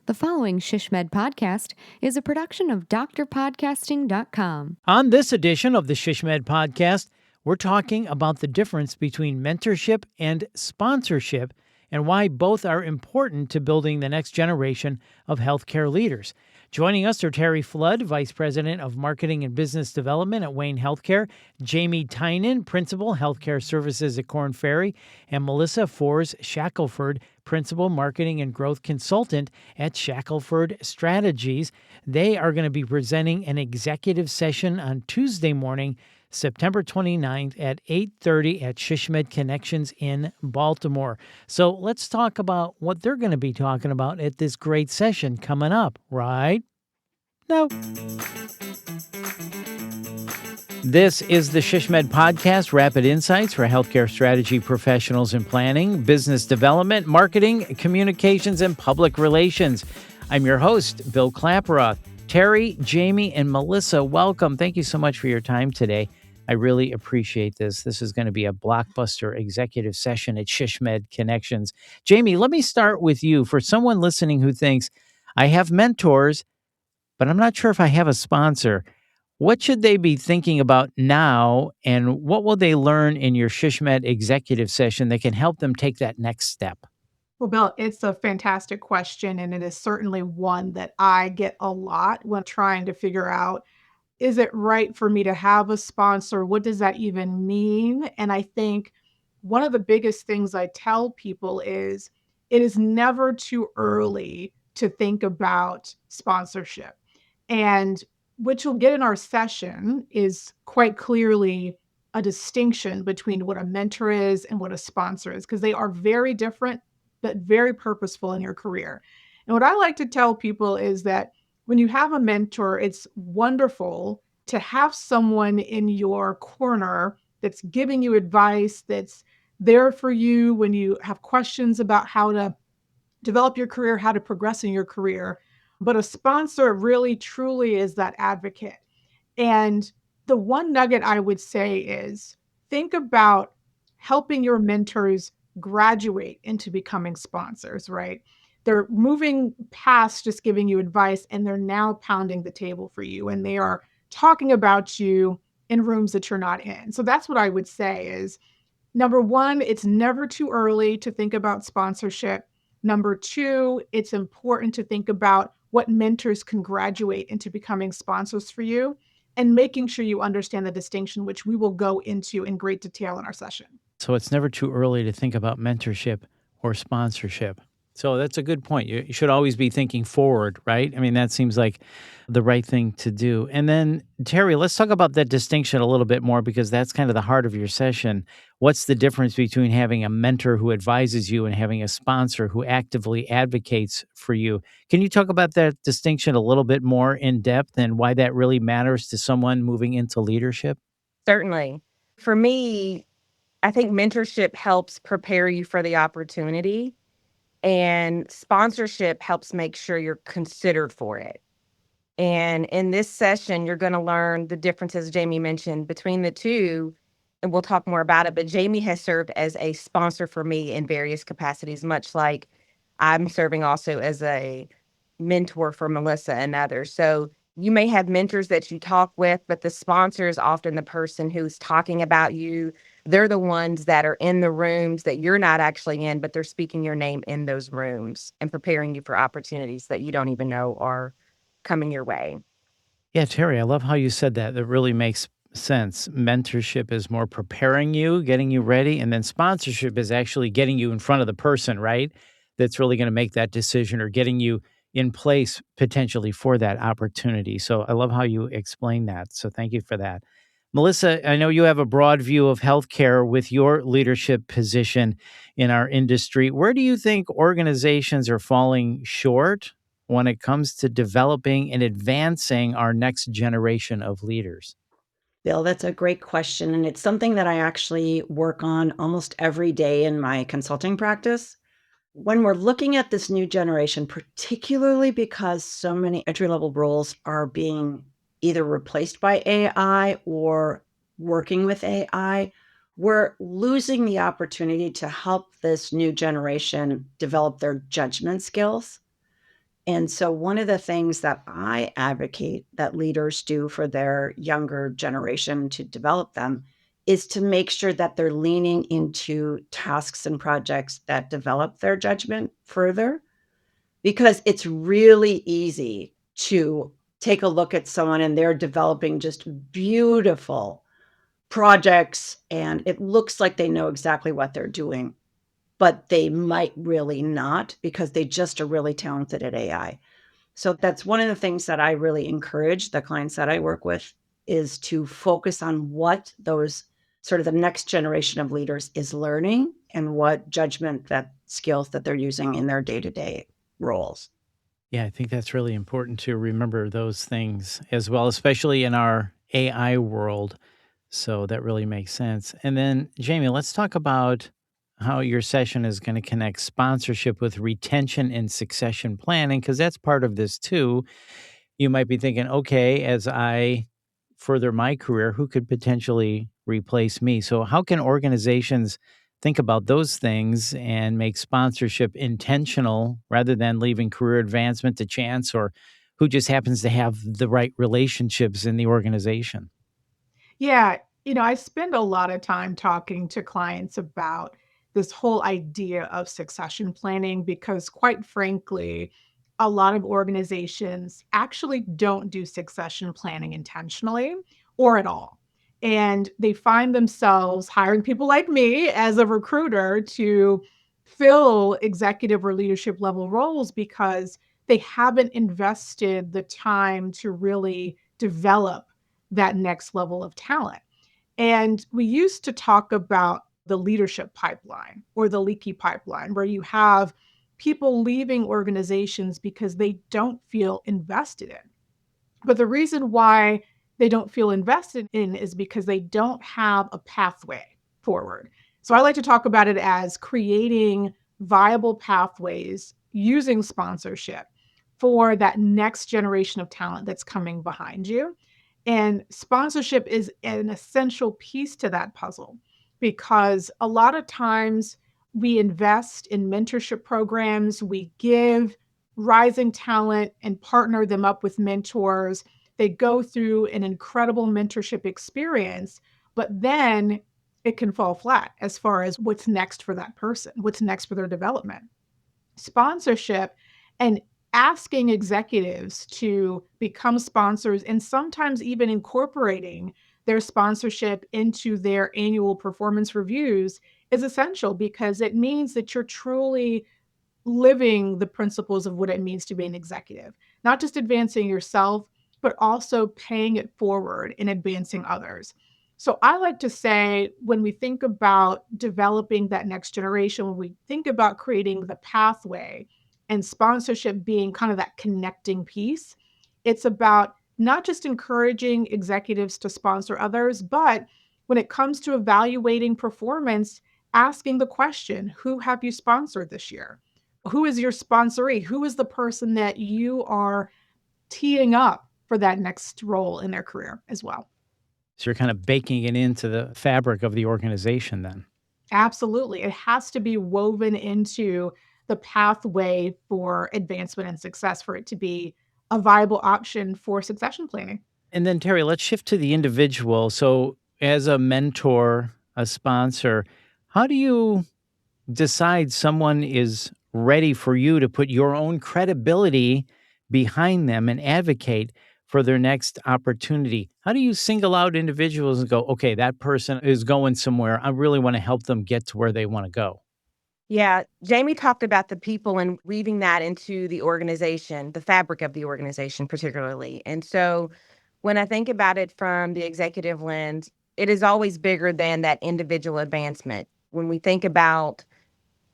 The following ShishMed podcast is a production of drpodcasting.com. On this edition of the ShishMed podcast, we're talking about the difference between mentorship and sponsorship and why both are important to building the next generation of healthcare leaders. Joining us are Terry Flood, Vice President of Marketing and Business Development at Wayne Healthcare, Jamie Tynan, Principal Healthcare Services at Korn Ferry, and Melissa Foers Shackelford, Principal Marketing and Growth Consultant at Shackelford Strategies. They are going to be presenting an executive session on Tuesday morning, September 29th at 8:30 at ShishMed Connections in Baltimore. So let's talk about what they're going to be talking about at this great session coming up, right? No. This is the ShishMed Podcast, rapid insights for healthcare strategy professionals in planning, business development, marketing, communications, and public relations. I'm your host, Bill Klaproth. Terry, Jamie, and Melissa, welcome. Thank you so much for your time today. I really appreciate this. This is going to be a blockbuster executive session at ShishMed Connections. Jamie, let me start with you. For someone listening who thinks, I have mentors, but I'm not sure if I have a sponsor, what should they be thinking about now, and what will they learn in your ShishMed executive session that can help them take that next step? Well, Bill, it's a fantastic question, and it is certainly one that I get a lot when trying to figure out, is it right for me to have a sponsor? What does that even mean? And I think one of the biggest things I tell people is it is never too early to think about sponsorship. And what you'll get in our session is quite clearly a distinction between what a mentor is and what a sponsor is, because they are very different, but very purposeful in your career. And what I like to tell people is that when you have a mentor, it's wonderful to have someone in your corner that's giving you advice, that's there for you when you have questions about how to develop your career, how to progress in your career. But a sponsor really, truly is that advocate. And the one nugget I would say is think about helping your mentors graduate into becoming sponsors, right? They're moving past just giving you advice, and they're now pounding the table for you, and they are talking about you in rooms that you're not in. So that's what I would say is, number one, it's never too early to think about sponsorship. Number two, it's important to think about what mentors can graduate into becoming sponsors for you, and making sure you understand the distinction, which we will go into in great detail in our session. So it's never too early to think about mentorship or sponsorship. So that's a good point. You should always be thinking forward, right? I mean, that seems like the right thing to do. And then, Terry, let's talk about that distinction a little bit more, because that's kind of the heart of your session. What's the difference between having a mentor who advises you and having a sponsor who actively advocates for you? Can you talk about that distinction a little bit more in depth and why that really matters to someone moving into leadership? Certainly. For me, I think mentorship helps prepare you for the opportunity, and sponsorship helps make sure you're considered for it. And in this session, you're going to learn the differences Jamie mentioned between the two, and we'll talk more about it. But Jamie has served as a sponsor for me in various capacities, much like I'm serving also as a mentor for Melissa and others. So you may have mentors that you talk with, but the sponsor is often the person who's talking about you. They're the ones that are in the rooms that you're not actually in, but they're speaking your name in those rooms and preparing you for opportunities that you don't even know are coming your way. Yeah, Terry, I love how you said that. That really makes sense. Mentorship is more preparing you, getting you ready, and then sponsorship is actually getting you in front of the person, right? That's really going to make that decision or getting you in place potentially for that opportunity. So I love how you explain that. So thank you for that. Melissa, I know you have a broad view of healthcare with your leadership position in our industry. Where do you think organizations are falling short when it comes to developing and advancing our next generation of leaders? Bill, that's a great question. And it's something that I actually work on almost every day in my consulting practice. When we're looking at this new generation, particularly because so many entry-level roles are being either replaced by AI or working with AI, we're losing the opportunity to help this new generation develop their judgment skills. And so one of the things that I advocate that leaders do for their younger generation to develop them is to make sure that they're leaning into tasks and projects that develop their judgment further, because it's really easy to take a look at someone and they're developing just beautiful projects and it looks like they know exactly what they're doing, but they might really not because they just are really talented at AI. So that's one of the things that I really encourage the clients that I work with is to focus on what those sort of the next generation of leaders is learning and what judgment that skills that they're using in their day-to-day roles. Yeah, I think that's really important to remember those things as well, especially in our AI world. So that really makes sense. And then, Jamie, let's talk about how your session is going to connect sponsorship with retention and succession planning, because that's part of this too. You might be thinking, okay, as I further my career, who could potentially replace me? So, how can organizations think about those things and make sponsorship intentional rather than leaving career advancement to chance or who just happens to have the right relationships in the organization? Yeah, I spend a lot of time talking to clients about this whole idea of succession planning because, quite frankly, a lot of organizations actually don't do succession planning intentionally or at all. And they find themselves hiring people like me as a recruiter to fill executive or leadership level roles because they haven't invested the time to really develop that next level of talent. And we used to talk about the leadership pipeline or the leaky pipeline, where you have people leaving organizations because they don't feel invested in. But the reason why they don't feel invested in is because they don't have a pathway forward. So I like to talk about it as creating viable pathways using sponsorship for that next generation of talent that's coming behind you. And sponsorship is an essential piece to that puzzle because a lot of times we invest in mentorship programs, we give rising talent and partner them up with mentors. They go through an incredible mentorship experience, but then it can fall flat as far as what's next for that person, what's next for their development. Sponsorship and asking executives to become sponsors and sometimes even incorporating their sponsorship into their annual performance reviews is essential because it means that you're truly living the principles of what it means to be an executive, not just advancing yourself, but also paying it forward and advancing others. So I like to say when we think about developing that next generation, when we think about creating the pathway and sponsorship being kind of that connecting piece, it's about not just encouraging executives to sponsor others, but when it comes to evaluating performance, asking the question, who have you sponsored this year? Who is your sponsoree? Who is the person that you are teeing up for that next role in their career as well? So you're kind of baking it into the fabric of the organization then. Absolutely. It has to be woven into the pathway for advancement and success for it to be a viable option for succession planning. And then Terry, let's shift to the individual. So as a mentor, a sponsor, how do you decide someone is ready for you to put your own credibility behind them and advocate for their next opportunity? How do you single out individuals and go, okay, that person is going somewhere. I really want to help them get to where they want to go? Yeah, Jamie talked about the people and weaving that into the organization, the fabric of the organization particularly. And so when I think about it from the executive lens, it is always bigger than that individual advancement. When we think about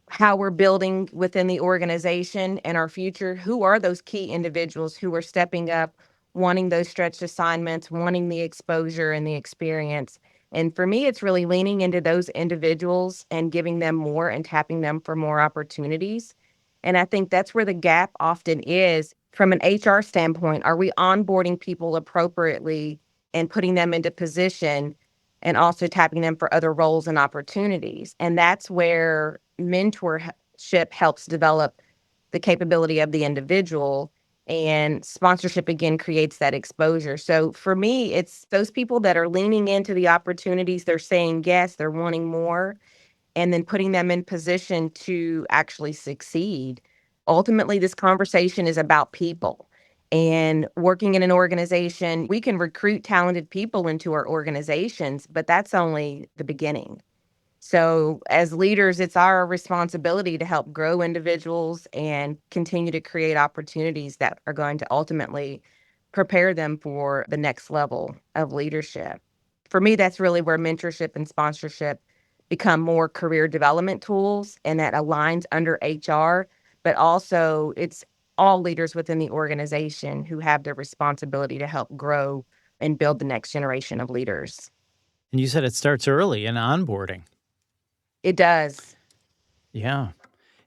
how we're building within the organization and our future, who are those key individuals who are stepping up, wanting those stretched assignments, wanting the exposure and the experience. And for me, it's really leaning into those individuals and giving them more and tapping them for more opportunities. And I think that's where the gap often is from an HR standpoint. Are we onboarding people appropriately and putting them into position and also tapping them for other roles and opportunities? And that's where mentorship helps develop the capability of the individual. And sponsorship again creates that exposure. So for me, it's those people that are leaning into the opportunities, they're saying yes, they're wanting more, and then putting them in position to actually succeed. Ultimately, this conversation is about people. And working in an organization, we can recruit talented people into our organizations, but that's only the beginning. So, as leaders, it's our responsibility to help grow individuals and continue to create opportunities that are going to ultimately prepare them for the next level of leadership. For me, that's really where mentorship and sponsorship become more career development tools, and that aligns under HR, but also it's all leaders within the organization who have the responsibility to help grow and build the next generation of leaders. And you said it starts early in onboarding. It does. Yeah.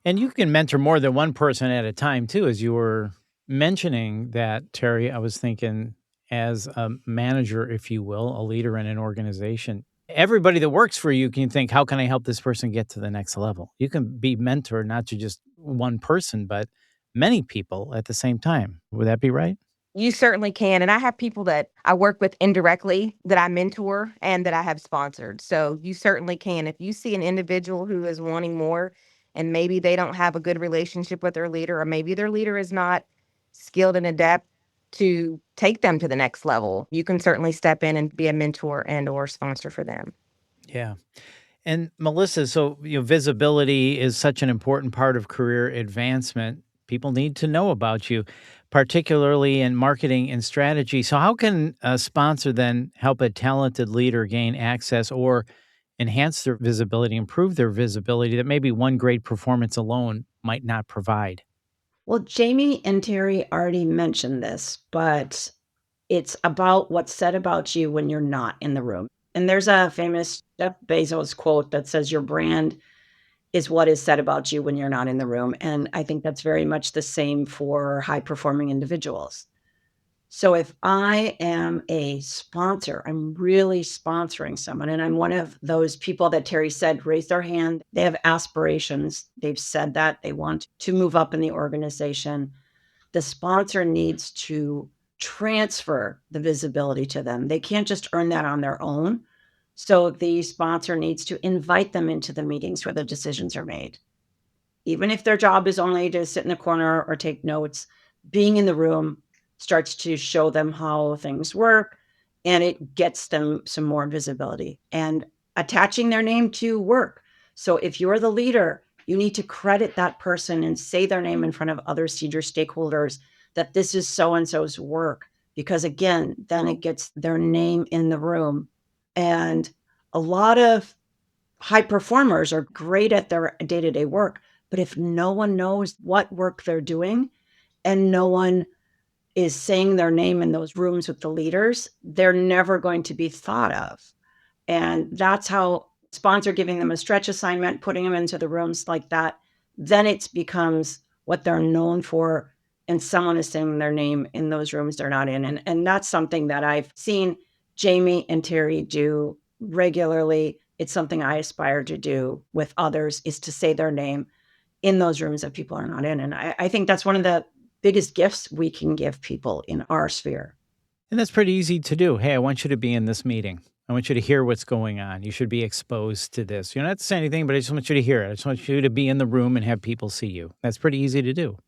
And you can mentor more than one person at a time too. As you were mentioning that, Terry, I was thinking as a manager, if you will, a leader in an organization, everybody that works for you can think, how can I help this person get to the next level? You can be mentor not to just one person, but many people at the same time. Would that be right? You certainly can. And I have people that I work with indirectly that I mentor and that I have sponsored. So you certainly can. If you see an individual who is wanting more and maybe they don't have a good relationship with their leader, or maybe their leader is not skilled and adept to take them to the next level, you can certainly step in and be a mentor and or sponsor for them. Yeah. And Melissa, so visibility is such an important part of career advancement. People need to know about you, particularly in marketing and strategy. So, how can a sponsor then help a talented leader gain access or enhance their visibility, improve their visibility that maybe one great performance alone might not provide? Well, Jamie and Terry already mentioned this, but it's about what's said about you when you're not in the room. And there's a famous Jeff Bezos quote that says, "Your brand is what is said about you when you're not in the room." And I think that's very much the same for high performing individuals. So if I am a sponsor, I'm really sponsoring someone, and I'm one of those people that Terry said raise their hand. They have aspirations. They've said that they want to move up in the organization. The sponsor needs to transfer the visibility to them. They can't just earn that on their own. So the sponsor needs to invite them into the meetings where the decisions are made. Even if their job is only to sit in the corner or take notes, being in the room starts to show them how things work, and it gets them some more visibility and attaching their name to work. So if you're the leader, you need to credit that person and say their name in front of other senior stakeholders that this is so and so's work. Because again, then it gets their name in the room. And a lot of high performers are great at their day to day work. But if no one knows what work they're doing and no one is saying their name in those rooms with the leaders, they're never going to be thought of. And that's how sponsor giving them a stretch assignment, putting them into the rooms like that, then it becomes what they're known for. And someone is saying their name in those rooms they're not in. And that's something that I've seen Jamie and Terry do regularly. It's something I aspire to do with others, is to say their name in those rooms that people are not in. And I think that's one of the biggest gifts we can give people in our sphere. And that's pretty easy to do. Hey, I want you to be in this meeting. I want you to hear what's going on. You should be exposed to this. You don't have to say anything, but I just want you to hear it. I just want you to be in the room and have people see you. That's pretty easy to do.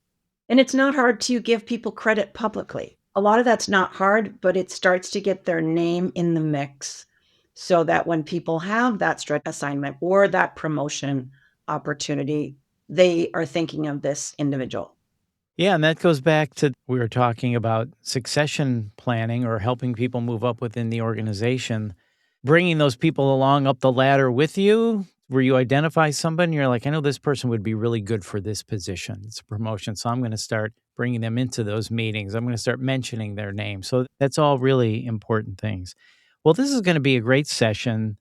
And it's not hard to give people credit publicly. A lot of that's not hard, but it starts to get their name in the mix so that when people have that stretch assignment or that promotion opportunity, they are thinking of this individual. Yeah, and that goes back to we were talking about succession planning or helping people move up within the organization, bringing those people along up the ladder with you, where you identify somebody and you're like, I know this person would be really good for this position. It's a promotion. So I'm going to start bringing them into those meetings. I'm going to start mentioning their name. So that's all really important things. Well, this is going to be a great session.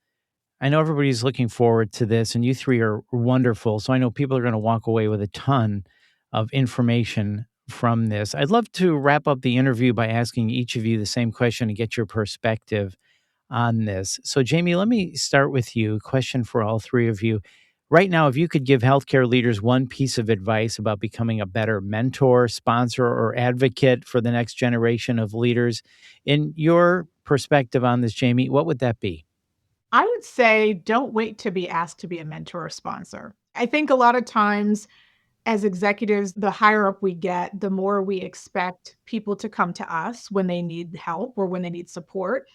I know everybody's looking forward to this, and you three are wonderful. So I know people are going to walk away with a ton of information from this. I'd love to wrap up the interview by asking each of you the same question and get your perspective on this. So, Jamie, let me start with you. Question for all three of you. Right now, if you could give healthcare leaders one piece of advice about becoming a better mentor, sponsor, or advocate for the next generation of leaders, in your perspective on this, Jamie, what would that be? I would say don't wait to be asked to be a mentor or sponsor. I think a lot of times as executives, the higher up we get, the more we expect people to come to us when they need help or when they need support.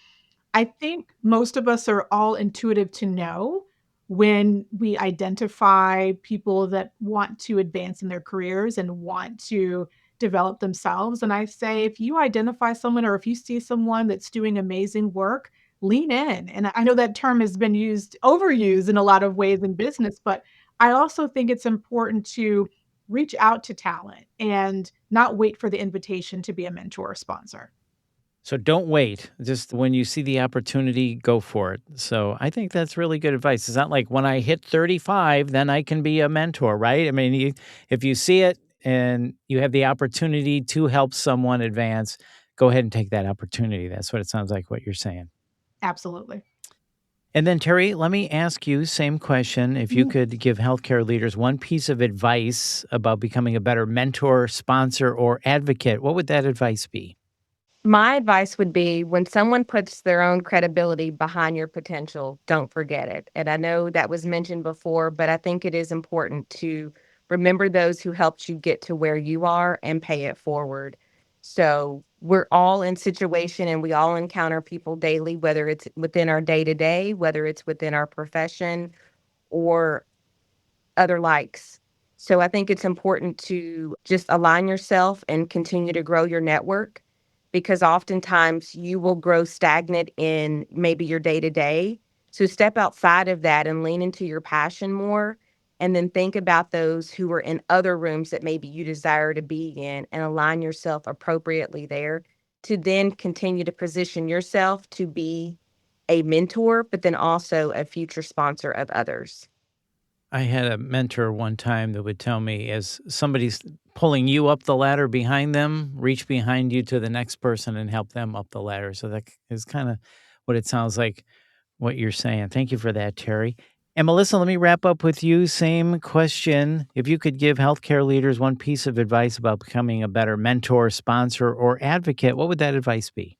I think most of us are all intuitive to know when we identify people that want to advance in their careers and want to develop themselves. And I say, if you identify someone or if you see someone that's doing amazing work, lean in. And I know that term has been overused in a lot of ways in business, but I also think it's important to reach out to talent and not wait for the invitation to be a mentor or sponsor. So don't wait. Just when you see the opportunity, go for it. So I think that's really good advice. It's not like when I hit 35, then I can be a mentor, right? I mean, if you see it and you have the opportunity to help someone advance, go ahead and take that opportunity. That's what it sounds like what you're saying. Absolutely. And then, Terry, let me ask you, same question. If you could give healthcare leaders one piece of advice about becoming a better mentor, sponsor, or advocate, what would that advice be? My advice would be when someone puts their own credibility behind your potential, don't forget it. And I know that was mentioned before, but I think it is important to remember those who helped you get to where you are and pay it forward. So we're all in situation and we all encounter people daily, whether it's within our day to day, whether it's within our profession or other likes. So I think it's important to just align yourself and continue to grow your network because oftentimes you will grow stagnant in maybe your day to day. So step outside of that and lean into your passion more. And then think about those who are in other rooms that maybe you desire to be in and align yourself appropriately there to then continue to position yourself to be a mentor, but then also a future sponsor of others. I had a mentor one time that would tell me as somebody's pulling you up the ladder behind them, reach behind you to the next person and help them up the ladder. So that is kind of what it sounds like what you're saying. Thank you for that, Terry. And Melissa, let me wrap up with you. Same question. If you could give healthcare leaders one piece of advice about becoming a better mentor, sponsor, or advocate, what would that advice be?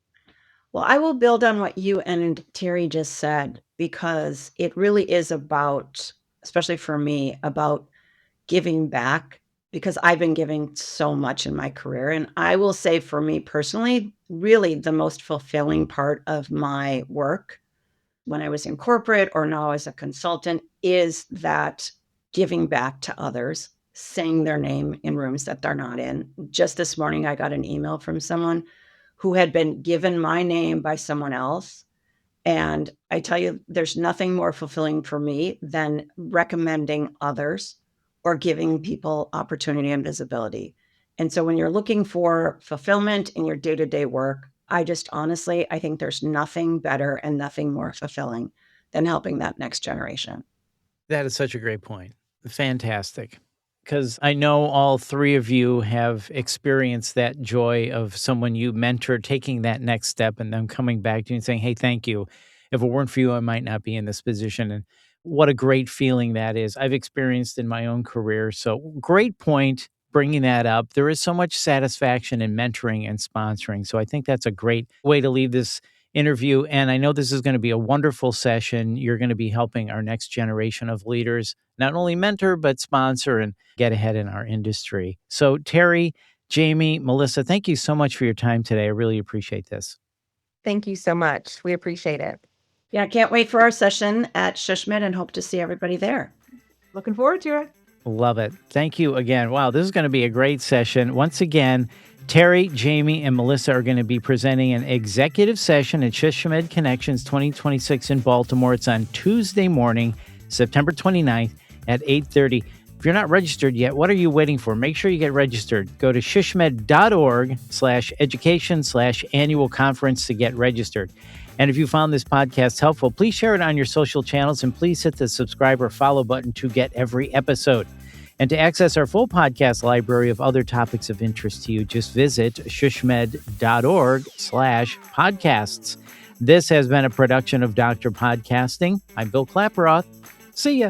Well, I will build on what you and Terry just said because it really is about, especially for me, about giving back because I've been giving so much in my career. And I will say for me personally, really the most fulfilling part of my work when I was in corporate or now as a consultant is that giving back to others, saying their name in rooms that they're not in. Just this morning, I got an email from someone who had been given my name by someone else. And I tell you, there's nothing more fulfilling for me than recommending others or giving people opportunity and visibility. And so when you're looking for fulfillment in your day-to-day work, I just honestly, I think there's nothing better and nothing more fulfilling than helping that next generation. That is such a great point. Fantastic. Because I know all three of you have experienced that joy of someone you mentor taking that next step and then coming back to you and saying, hey, thank you. If it weren't for you, I might not be in this position. And what a great feeling that is. I've experienced in my own career. So great point bringing that up. There is so much satisfaction in mentoring and sponsoring. So I think that's a great way to leave this interview. And I know this is going to be a wonderful session. You're going to be helping our next generation of leaders not only mentor, but sponsor and get ahead in our industry. So, Terry, Jamie, Melissa, thank you so much for your time today. I really appreciate this. Thank you so much. We appreciate it. Yeah, I can't wait for our session at Shushmed and hope to see everybody there. Looking forward to it. Love it. Thank you again. Wow, this is going to be a great session. Once again, Terry, Jamie, and Melissa are going to be presenting an executive session at Shushmed Connections 2026 in Baltimore. It's on Tuesday morning, September 29th at 8:30. If you're not registered yet, what are you waiting for? Make sure you get registered. Go to shushmed.org/education/annual conference to get registered. And if you found this podcast helpful, please share it on your social channels and please hit the subscribe or follow button to get every episode. And to access our full podcast library of other topics of interest to you, just visit shushmed.org/podcasts. This has been a production of Dr. Podcasting. I'm Bill Klaproth. See ya.